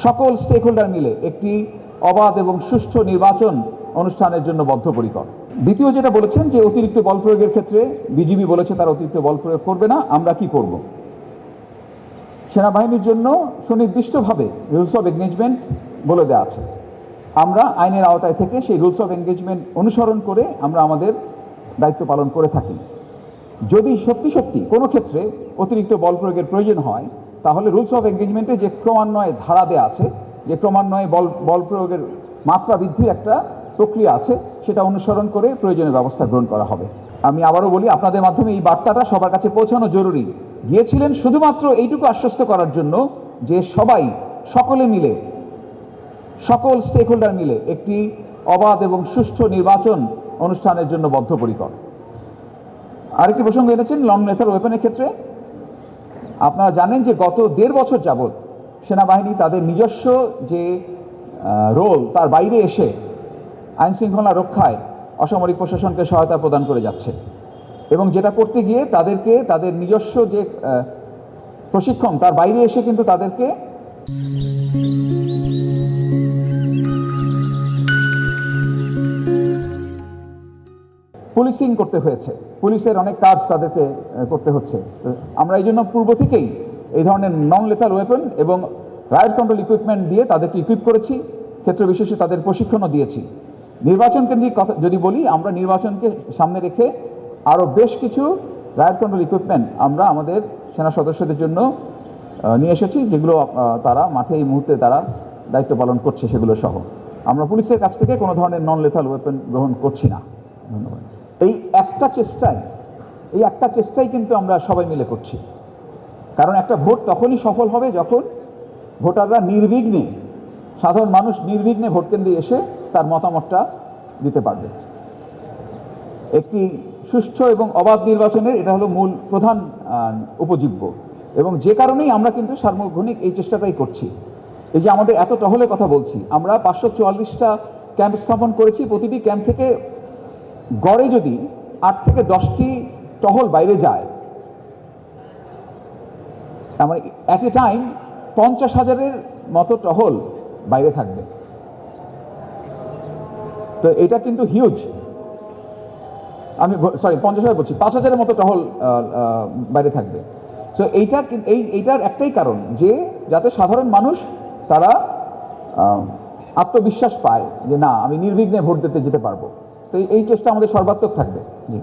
সকল stake holder মিলে একটি অবাধ এবং সুষ্ঠু নির্বাচন অনুষ্ঠানের জন্য বদ্ধপরিকর। দ্বিতীয় যেটা বলেছেন যে অতিরিক্ত বল প্রয়োগের ক্ষেত্রে বিজিবি বলেছে তারা অতিরিক্ত বল প্রয়োগ করবে না, আমরা কি করব? সেনাবাহিনীর জন্য সুনির্দিষ্টভাবে রুলস অফ এনগেজমেন্ট বলে দেওয়া আছে। আমরা আইনের আওতায় থেকে সেই রুলস অফ এনগেজমেন্ট অনুসরণ করে আমরা আমাদের দায়িত্ব পালন করে থাকি। যদি সত্যি সত্যি কোনো ক্ষেত্রে অতিরিক্ত বল প্রয়োগের প্রয়োজন হয়, তাহলে রুলস অফ এনগেজমেন্টে যে ক্রমান্বয়ে ধারা দেওয়া আছে, যে ক্রমান্বয়ে বল প্রয়োগের মাত্রা বৃদ্ধির একটা প্রক্রিয়া আছে, সেটা অনুসরণ করে প্রয়োজনীয় ব্যবস্থা গ্রহণ করা হবে। আমি আবারও বলি, আপনাদের মাধ্যমে এই বার্তাটা সবার কাছে পৌঁছানো জরুরি। গিয়েছিলেন শুধুমাত্র এইটুকু আশ্বস্ত করার জন্য যে সকলে মিলে, সকল স্টেক হোল্ডার মিলে একটি অবাধ এবং সুষ্ঠু নির্বাচন অনুষ্ঠানের জন্য বদ্ধপরিকর। আরেকটি প্রসঙ্গ এনেছেন নন লেথাল ওয়েপনের ক্ষেত্রে। আপনারা জানেন যে গত 1.5 বছর যাবৎ সেনাবাহিনী তাদের নিজস্ব যে রোল তার বাইরে এসে আইন শৃঙ্খলা রক্ষায় অসামরিক প্রশাসনকে সহায়তা প্রদান করে যাচ্ছে, এবং যেটা করতে গিয়ে তাদেরকে তাদের নিজস্ব যে প্রশিক্ষণ তার বাইরে এসে কিন্তু তাদেরকে পুলিশিং করতে হয়েছে, পুলিশের অনেক কাজ তাদেরকে করতে হচ্ছে। আমরা এই জন্য পূর্ব থেকেই এই ধরনের নন লেথাল ওয়েপন এবং রাইট কন্ট্রোল ইকুইপমেন্ট দিয়ে তাদেরকে ইকুইপ করেছি, ক্ষেত্র বিশেষে তাদের প্রশিক্ষণও দিয়েছি। নির্বাচন কেন্দ্রিক কথা যদি বলি, আমরা নির্বাচনকে সামনে রেখে আরও বেশ কিছু রাইট কন্ট্রোল ইকুইপমেন্ট আমরা আমাদের সেনা সদস্যদের জন্য নিয়ে এসেছি, যেগুলো তারা মাঠে এই মুহূর্তে তারা দায়িত্ব পালন করছে সেগুলো সহ। আমরা পুলিশের কাছ থেকে কোনো ধরনের নন লেথাল ওয়েপন গ্রহণ করছি না। ধন্যবাদ। এই একটা চেষ্টাই কিন্তু আমরা সবাই মিলে করছি, কারণ একটা ভোট তখনই সফল হবে যখন ভোটাররা নির্বিঘ্নে, সাধারণ মানুষ নির্বিঘ্নে ভোট কেন্দ্রে এসে তার মতামতটা দিতে পারবে। একটি সুষ্ঠু এবং অবাধ নির্বাচনের এটা হলো মূল প্রধান উপজীব্য, এবং যে কারণেই আমরা কিন্তু সার্বক্ষণিক এই চেষ্টাটাই করছি। এই যে আমাদের এত টহলের কথা বলছি, আমরা 544টা ক্যাম্প স্থাপন করেছি। প্রতিটি ক্যাম্প থেকে গড়ে যদি 8 থেকে 10টি টহল বাইরে যায়, মানে অ্যাট এ টাইম 50,000-এর মতো টহল বাইরে থাকবে। তো এটা কিন্তু হিউজ। আমি 50,000 বলছি, 5,000-এর মতো টহল বাইরে থাকবে। তো এইটার একটাই কারণ, যে যাতে সাধারণ মানুষ তারা আত্মবিশ্বাস পায় যে না, আমি নির্বিঘ্নে ভোট দিতে যেতে পারবো। তো এই চেষ্টা আমাদের সর্বাত্মক থাকবে। জি।